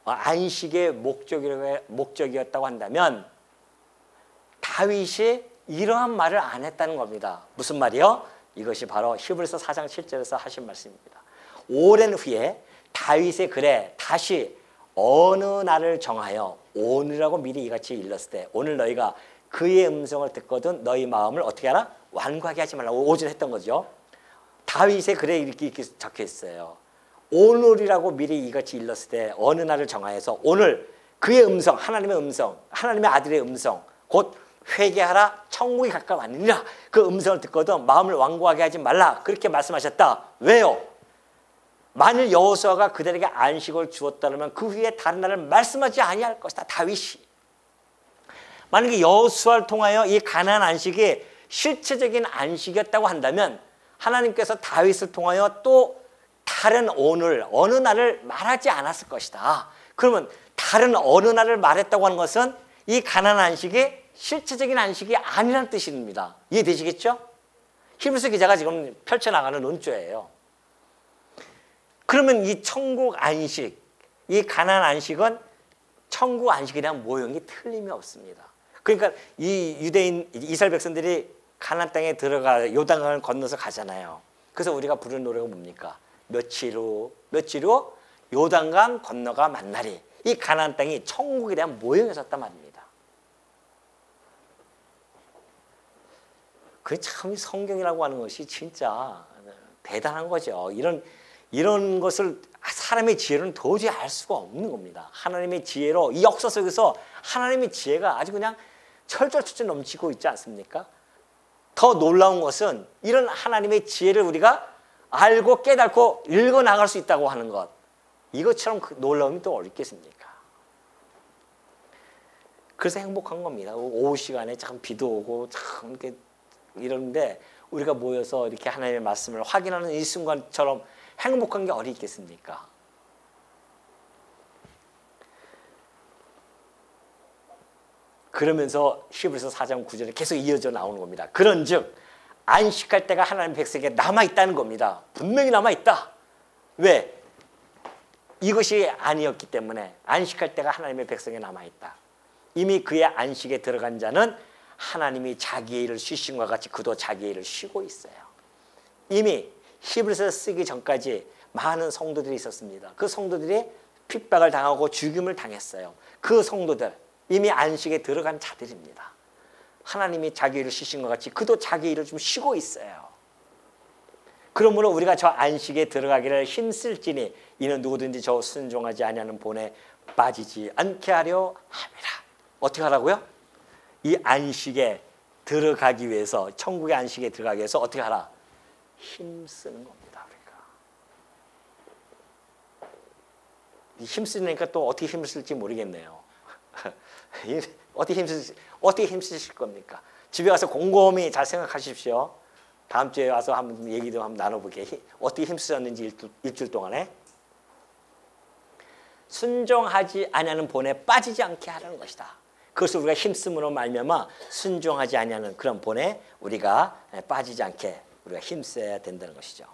안식의 목적이었다고 한다면 다윗이 이러한 말을 안 했다는 겁니다. 무슨 말이요? 이것이 바로 히브리서 4장 7절에서 하신 말씀입니다. 오랜 후에 다윗의 글에 다시 어느 날을 정하여 오늘이라고 미리 이같이 일렀을 때 오늘 너희가 그의 음성을 듣거든 너희 마음을 어떻게 하라? 완고하게 하지 말라고 오전했던 거죠. 다윗의 글에 이렇게 적혀 있어요. 오늘이라고 미리 이같이 일렀을 때 어느 날을 정하여서 오늘 그의 음성, 하나님의 음성, 하나님의 아들의 음성, 곧 회개하라 천국이 가까웠느니라. 그 음성을 듣거든 마음을 완고하게 하지 말라. 그렇게 말씀하셨다. 왜요? 만일 여호수아가 그들에게 안식을 주었다면 그 후에 다른 날을 말씀하지 아니할 것이다. 다윗이. 만약에 여호수아를 통하여 이 가나안 안식이 실체적인 안식이었다고 한다면 하나님께서 다윗을 통하여 또 다른 오늘, 어느 날을 말하지 않았을 것이다. 그러면 다른 어느 날을 말했다고 하는 것은 이 가나안 안식이 실체적인 안식이 아니라는 뜻입니다. 이해되시겠죠? 히브리서 기자가 지금 펼쳐나가는 논조예요. 그러면 이 천국 안식, 이 가나안 안식은 천국 안식에 대한 모형이 틀림이 없습니다. 그러니까 이 유대인, 이스라엘 백성들이 가나안 땅에 들어가 요단강을 건너서 가잖아요. 그래서 우리가 부르는 노래가 뭡니까? 며칠 후 요단강 건너가 만나리. 이 가나안 땅이 천국에 대한 모형이었단 말입니다. 그게 참 성경이라고 하는 것이 진짜 대단한 거죠. 이런 것을 사람의 지혜로는 도저히 알 수가 없는 겁니다. 하나님의 지혜로 이 역사 속에서 하나님의 지혜가 아주 그냥 철철철 넘치고 있지 않습니까? 더 놀라운 것은 이런 하나님의 지혜를 우리가 알고 깨닫고 읽어나갈 수 있다고 하는 것. 이것처럼 놀라움이 또 어디 있겠습니까? 그래서 행복한 겁니다. 오후 시간에 참 비도 오고 참 이렇게 이러는데 우리가 모여서 이렇게 하나님의 말씀을 확인하는 이 순간처럼 행복한 게 어디 있겠습니까? 그러면서 히브리서 4장 9절에 계속 이어져 나오는 겁니다. 그런즉 안식할 때가 하나님 백성에게 남아있다는 겁니다. 분명히 남아있다. 왜? 이것이 아니었기 때문에 안식할 때가 하나님의 백성에게 남아있다. 이미 그의 안식에 들어간 자는 하나님이 자기의 일을 쉬신 것과 같이 그도 자기의 일을 쉬고 있어요. 이미 히브리서 쓰기 전까지 많은 성도들이 있었습니다. 그 성도들이 핍박을 당하고 죽임을 당했어요. 그 성도들 이미 안식에 들어간 자들입니다. 하나님이 자기 일을 쉬신 것 같이 그도 자기 일을 좀 쉬고 있어요. 그러므로 우리가 저 안식에 들어가기를 힘쓸지니 이는 누구든지 저 순종하지 아니하는 본에 빠지지 않게 하려 함이라. 어떻게 하라고요? 이 안식에 들어가기 위해서, 천국의 안식에 들어가기 위해서 어떻게 하라? 힘쓰는 겁니다. 우리가 힘쓰니까 또 어떻게 힘을 쓸지 모르겠네요. 어떻게 힘쓰실 겁니까? 집에 가서 곰곰이 잘 생각하십시오. 다음 주에 와서 한번 얘기도 한번 나눠보게. 어떻게 힘쓰셨는지 일주일 동안에. 순종하지 아니하는 본에 빠지지 않게 하라는 것이다. 그것을 우리가 힘쓰므로 말미암아 순종하지 아니하는 그런 본에 우리가 빠지지 않게 우리가 힘써야 된다는 것이죠.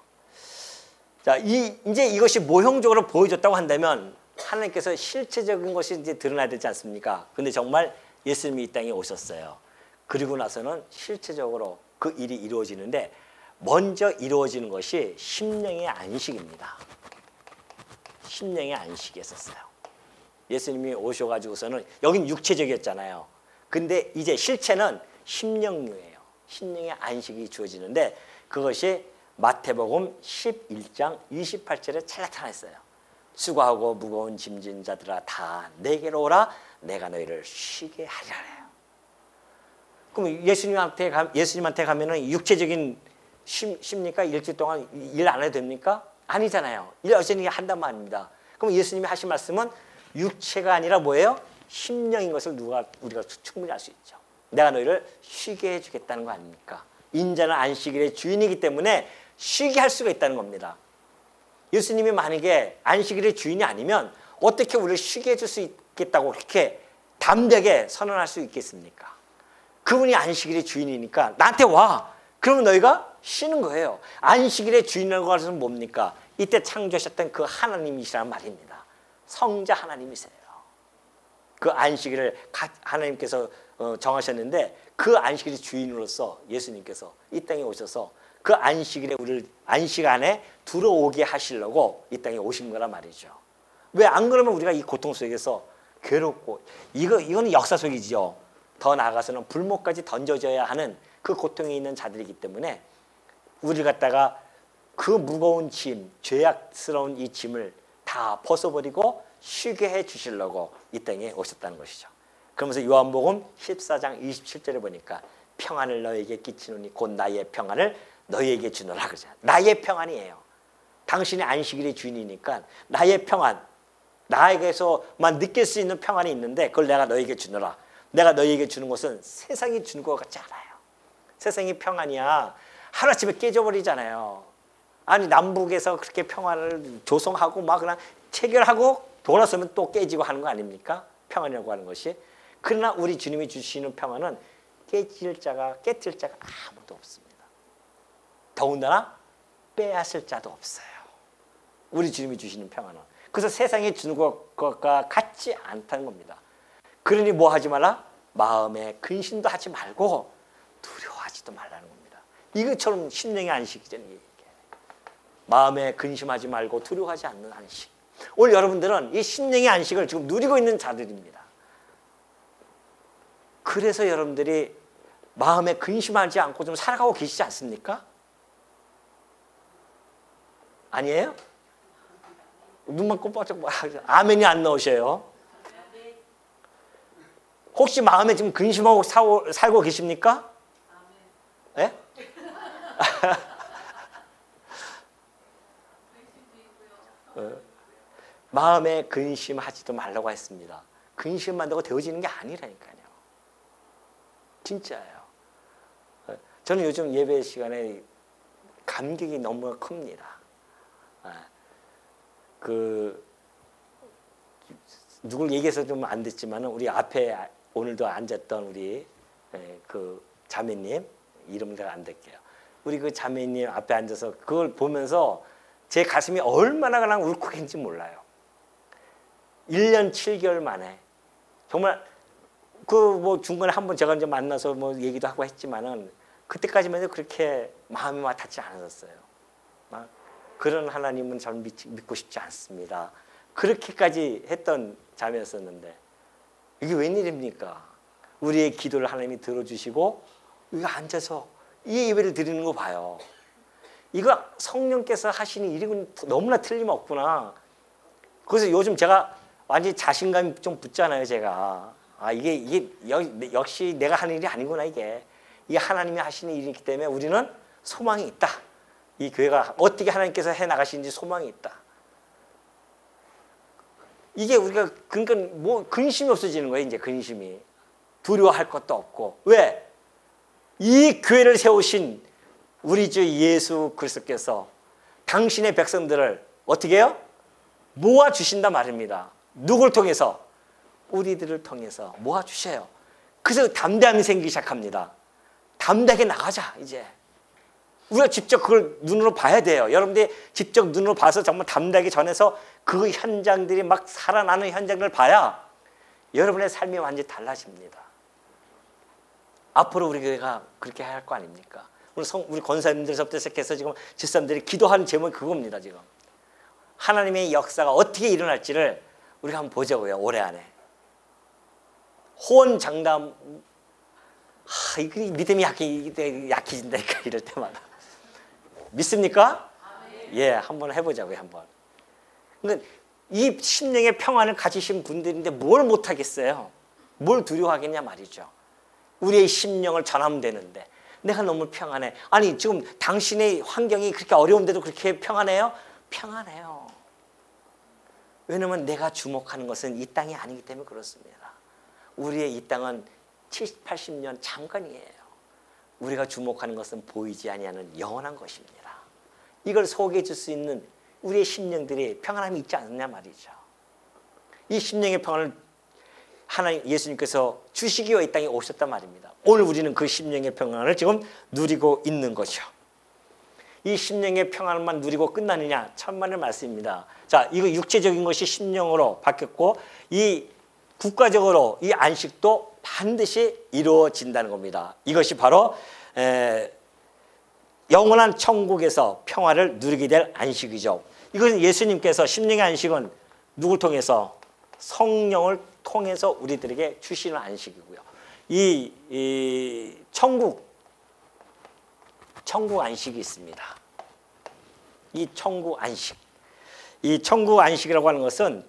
자, 이제 이것이 모형적으로 보여줬다고 한다면 하나님께서 실체적인 것이 이제 드러나야 되지 않습니까? 근데 정말 예수님이 이 땅에 오셨어요. 그리고 나서는 실체적으로 그 일이 이루어지는데 먼저 이루어지는 것이 심령의 안식입니다. 심령의 안식이 있었어요. 예수님이 오셔가지고서는 여긴 육체적이었잖아요. 근데 이제 실체는 심령류예요. 심령의 안식이 주어지는데 그것이 마태복음 11장 28절에 잘 나타났어요. 수고하고 무거운 짐진 자들아 다 내게로 오라 내가 너희를 쉬게 하리라. 그럼 예수님한테 가면은 육체적인 쉽니까? 일주일 동안 일 안 해도 됩니까? 아니잖아요. 일 여전히 한단 말입니다. 그럼 예수님이 하신 말씀은 육체가 아니라 뭐예요? 심령인 것을 우리가 충분히 알 수 있죠. 내가 너희를 쉬게 해주겠다는 거 아닙니까? 인자는 안식일의 주인이기 때문에 쉬게 할 수가 있다는 겁니다. 예수님이 만약에 안식일의 주인이 아니면 어떻게 우리를 쉬게 해줄 수 있겠다고 그렇게 담대하게 선언할 수 있겠습니까? 그분이 안식일의 주인이니까 나한테 와. 그러면 너희가 쉬는 거예요. 안식일의 주인이라고 하는 뭡니까? 이때 창조하셨던 그 하나님이시란 말입니다. 성자 하나님이세요. 그 안식일을 하나님께서 정하셨는데 그 안식일의 주인으로서 예수님께서 이 땅에 오셔서 그 안식일에 우리를 안식 안에 들어오게 하시려고 이 땅에 오신 거란 말이죠. 왜 안 그러면 우리가 이 고통 속에서 괴롭고 이거는 역사 속이죠. 더 나아가서는 불못까지 던져져야 하는 그 고통에 있는 자들이기 때문에 우리를 갖다가 그 무거운 짐, 죄악스러운 이 짐을 다 벗어버리고 쉬게 해 주시려고 이 땅에 오셨다는 것이죠. 그러면서 요한복음 14장 27절에 보니까 평안을 너에게 끼치노니 곧 나의 평안을 너희에게 주노라 그러죠. 나의 평안이에요. 당신이 안식일의 주인이니까 나의 평안, 나에게서만 느낄 수 있는 평안이 있는데 그걸 내가 너희에게 주노라. 내가 너희에게 주는 것은 세상이 주는 것 같지 않아요. 세상이 평안이야. 하루아침에 깨져버리잖아요. 아니 남북에서 그렇게 평안을 조성하고 막 그냥 체결하고 돌아서면 또 깨지고 하는 거 아닙니까? 평안이라고 하는 것이. 그러나 우리 주님이 주시는 평안은 깨뜨릴 자가 아무도 없습니다. 더군다나 빼앗을 자도 없어요. 우리 주님이 주시는 평안은. 그래서 세상에 주는 것과 같지 않다는 겁니다. 그러니 뭐 하지 말라? 마음에 근심도 하지 말고 두려워하지도 말라는 겁니다. 이것처럼 심령의 안식이잖아요. 마음에 근심하지 말고 두려워하지 않는 안식. 오늘 여러분들은 이 심령의 안식을 지금 누리고 있는 자들입니다. 그래서 여러분들이 마음에 근심하지 않고 좀 살아가고 계시지 않습니까? 아니에요? 눈만 꼼빡짝 아멘이 안 나오셔요. 혹시 마음에 지금 근심하고 살고 계십니까? 예? 마음에 근심하지도 말라고 했습니다. 근심만다고 되어지는 게 아니라니까요. 진짜예요. 저는 요즘 예배 시간에 감격이 너무 큽니다. 누굴 얘기해서 좀 안 됐지만 우리 앞에 오늘도 앉았던 우리 그 자매님 이름을 제가 안 댈게요. 우리 그 자매님 앞에 앉아서 그걸 보면서 제 가슴이 얼마나 그냥 울컥했는지 몰라요. 1년 7개월 만에 정말 그 뭐 중간에 한번 제가 이제 만나서 뭐 얘기도 하고 했지만은 그때까지만 해도 그렇게 마음이 와닿지 않았어요. 그런 하나님은 잘 믿고 싶지 않습니다. 그렇게까지 했던 자매였었는데 이게 웬일입니까? 우리의 기도를 하나님이 들어주시고 여기 앉아서 이 예배를 드리는 거 봐요. 이거 성령께서 하시는 일이 너무나 틀림없구나. 그래서 요즘 제가 완전히 자신감이 좀 붙잖아요. 제가 이게 역시 내가 하는 일이 아니구나. 이게 하나님이 하시는 일이기 때문에 우리는 소망이 있다. 이 교회가 어떻게 하나님께서 해나가시는지 소망이 있다. 이게 우리가 그러니까 뭐 근심이 없어지는 거예요. 이제 근심이 두려워할 것도 없고 왜? 이 교회를 세우신 우리 주 예수 그리스도께서 당신의 백성들을 어떻게 해요? 모아주신단 말입니다. 누굴 통해서? 우리들을 통해서 모아주셔요. 그래서 담대함이 생기기 시작합니다. 담대하게 나가자 이제. 우리가 직접 그걸 눈으로 봐야 돼요. 여러분들이 직접 눈으로 봐서 정말 담대하게 전해서 그 현장들이 막 살아나는 현장을 봐야 여러분의 삶이 완전히 달라집니다. 앞으로 우리 교회가 그렇게 해야 할 거 아닙니까? 우리 권사님들서부터 시작해서 지금 집사님들이 기도하는 제목이 그겁니다. 지금 하나님의 역사가 어떻게 일어날지를 우리가 한번 보자고요. 올해 안에 호언장담. 이거 믿음이 약해진다니까 이럴 때마다. 믿습니까? 예, 한번 해보자고요. 한번. 그러니까 이 심령의 평안을 가지신 분들인데 뭘 못하겠어요? 뭘 두려워하겠냐 말이죠. 우리의 심령을 전하면 되는데 내가 너무 평안해. 아니 지금 당신의 환경이 그렇게 어려운데도 그렇게 평안해요? 평안해요. 왜냐하면 내가 주목하는 것은 이 땅이 아니기 때문에 그렇습니다. 우리의 이 땅은 70, 80년 잠깐이에요. 우리가 주목하는 것은 보이지 아니하는 영원한 것입니다. 이걸 소개해 줄 수 있는 우리의 심령들이 평안함이 있지 않느냐 말이죠. 이 심령의 평안을 하나님 예수님께서 주시기 위해 이 땅에 오셨단 말입니다. 오늘 우리는 그 심령의 평안을 지금 누리고 있는 거죠. 이 심령의 평안만 누리고 끝나느냐? 천만의 말씀입니다. 자, 이거 육체적인 것이 심령으로 바뀌었고 이 국가적으로 이 안식도 반드시 이루어진다는 겁니다. 이것이 바로 영원한 천국에서 평화를 누리게 될 안식이죠. 이것은 예수님께서 심령의 안식은 누굴 통해서? 성령을 통해서 우리들에게 주시는 안식이고요. 이 천국 안식이 있습니다. 이 천국 안식. 이 천국 안식이라고 하는 것은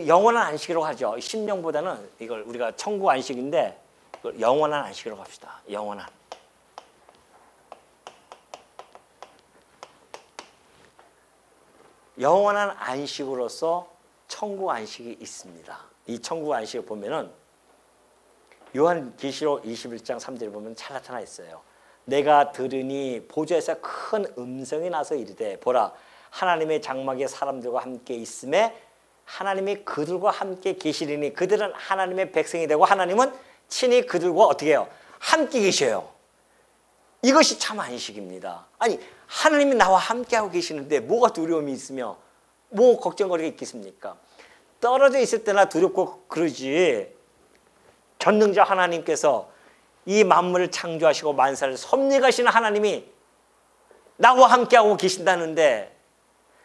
영원한 안식이라고 하죠. 심령보다는 이걸 우리가 천국 안식인데 영원한 안식이라고 합시다. 영원한. 영원한 안식으로서 천국 안식이 있습니다. 이 천국 안식을 보면은 요한계시록 21장 3절에 보면 잘 나타나 있어요. 내가 들으니 보좌에서 큰 음성이 나서 이르되 보라 하나님의 장막에 사람들과 함께 있음에 하나님이 그들과 함께 계시리니 그들은 하나님의 백성이 되고 하나님은 친히 그들과 어떻게 해요? 함께 계셔요. 이것이 참 안식입니다. 아니 하나님이 나와 함께하고 계시는데 뭐가 두려움이 있으며 뭐 걱정거리가 있겠습니까? 떨어져 있을 때나 두렵고 그러지. 전능자 하나님께서 이 만물을 창조하시고 만사를 섭리하시는 하나님이 나와 함께하고 계신다는데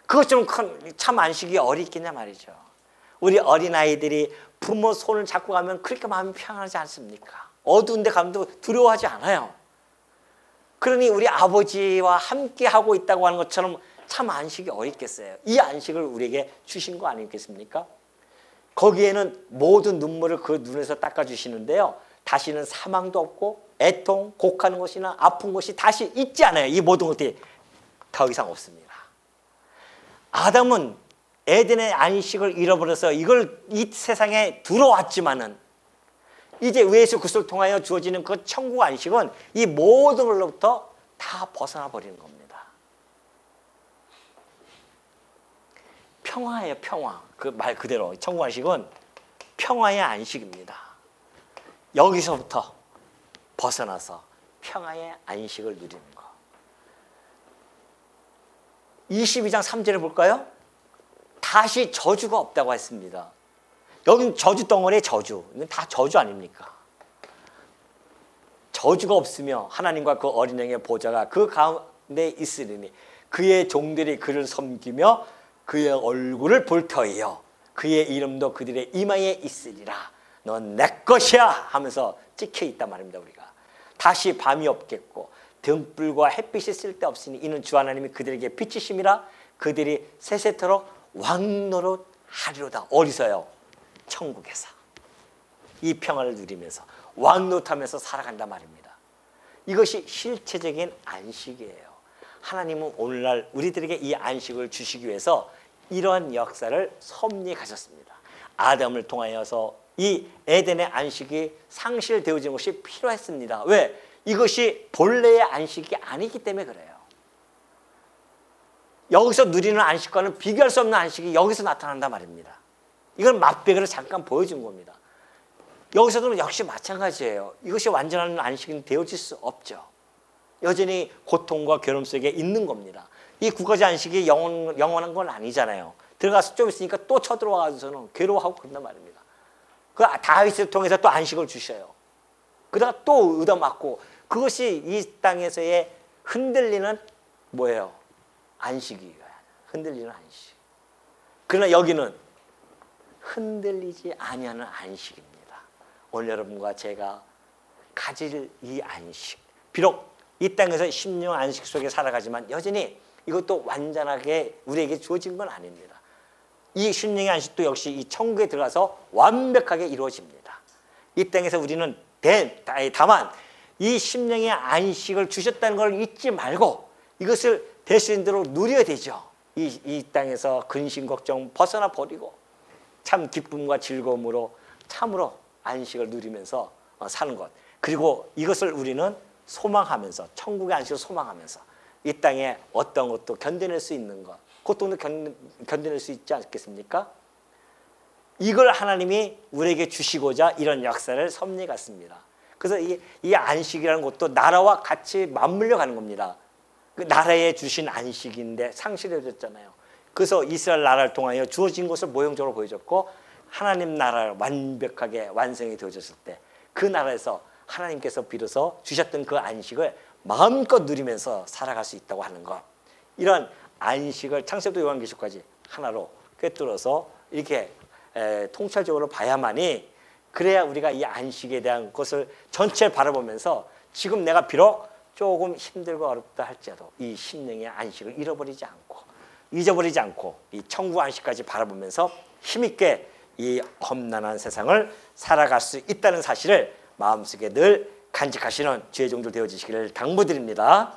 그것처럼 참 안식이 어디 있겠냐 말이죠. 우리 어린아이들이 부모 손을 잡고 가면 그렇게 마음이 평안하지 않습니까? 어두운 데 가면 두려워하지 않아요. 그러니 우리 아버지와 함께하고 있다고 하는 것처럼 참 안식이 어디 있겠어요. 이 안식을 우리에게 주신 거 아니겠습니까? 거기에는 모든 눈물을 그 눈에서 닦아주시는데요. 다시는 사망도 없고 애통, 곡하는 것이나 아픈 것이 다시 있지 않아요. 이 모든 것들이 더 이상 없습니다. 아담은 에덴의 안식을 잃어버려서 이 세상에 들어왔지만은 이제 예수 그리스도를 통하여 주어지는 그 천국 안식은 이 모든 걸로부터 다 벗어나 버리는 겁니다. 평화예요, 평화. 그 말 그대로 천국 안식은 평화의 안식입니다. 여기서부터 벗어나서 평화의 안식을 누리는 거. 22장 3절을 볼까요? 다시 저주가 없다고 했습니다. 여기는 저주 덩어리의 저주. 이건 다 저주 아닙니까? 저주가 없으며 하나님과 그 어린양의 보좌가 그 가운데 있으리니 그의 종들이 그를 섬기며 그의 얼굴을 볼 터이요 그의 이름도 그들의 이마에 있으리라. 넌 내 것이야 하면서 찍혀 있단 말입니다. 우리가 다시 밤이 없겠고 등불과 햇빛이 쓸데없으니 이는 주 하나님이 그들에게 빛이심이라. 그들이 세세토록 왕노릇하리로다. 어디서요? 천국에서 이 평화를 누리면서 왕노릇하면서 살아간단 말입니다. 이것이 실체적인 안식이에요. 하나님은 오늘날 우리들에게 이 안식을 주시기 위해서 이러한 역사를 섭리하셨습니다. 아담을 통하여서 이 에덴의 안식이 상실되어진 것이 필요했습니다. 왜? 이것이 본래의 안식이 아니기 때문에 그래요. 여기서 누리는 안식과는 비교할 수 없는 안식이 여기서 나타난단 말입니다. 이건 맛배기로 잠깐 보여준 겁니다. 여기서도 역시 마찬가지예요. 이것이 완전한 안식은 되어질 수 없죠. 여전히 고통과 괴로움 속에 있는 겁니다. 이 9가지 안식이 영원한 건 아니잖아요. 들어가서 좀 있으니까 또 쳐들어와서는 괴로워하고 그런단 말입니다. 그 다윗을 통해서 또 안식을 주셔요. 그러다가 또 얻어맞고, 그것이 이 땅에서의 흔들리는 뭐예요? 안식이에요. 흔들리는 안식. 그러나 여기는 흔들리지 아니하는 안식입니다. 오늘 여러분과 제가 가질 이 안식, 비록 이 땅에서 심령 안식 속에 살아가지만 여전히 이것도 완전하게 우리에게 주어진 건 아닙니다. 이 심령의 안식도 역시 이 천국에 들어가서 완벽하게 이루어집니다. 이 땅에서 우리는 다만 이 심령의 안식을 주셨다는 걸 잊지 말고 이것을 될 수 있는 대로 누려야 되죠. 이 땅에서 근심 걱정 벗어나 버리고 참 기쁨과 즐거움으로 참으로 안식을 누리면서 사는 것. 그리고 이것을 우리는 소망하면서, 천국의 안식을 소망하면서 이 땅에 어떤 것도 견뎌낼 수 있는 것, 고통도 견뎌낼 수 있지 않겠습니까? 이걸 하나님이 우리에게 주시고자 이런 역사를 섭리 갔습니다. 그래서 이 안식이라는 것도 나라와 같이 맞물려 가는 겁니다. 그 나라에 주신 안식인데 상실해졌잖아요. 그래서 이스라엘 나라를 통하여 주어진 것을 모형적으로 보여줬고, 하나님 나라를 완벽하게 완성이 되어졌을 때 그 나라에서 하나님께서 비로소 주셨던 그 안식을 마음껏 누리면서 살아갈 수 있다고 하는 것. 이런 안식을 창세부터 요한계시록까지 하나로 꿰뚫어서 이렇게 통찰적으로 봐야만이, 그래야 우리가 이 안식에 대한 것을 전체를 바라보면서 지금 내가 비록 조금 힘들고 어렵다 할지라도 이 심령의 안식을 잊어버리지 않고 이 천국 안식까지 바라보면서 힘있게 이 험난한 세상을 살아갈 수 있다는 사실을 마음속에 늘 간직하시는 주의 종들 되어주시기를 당부드립니다.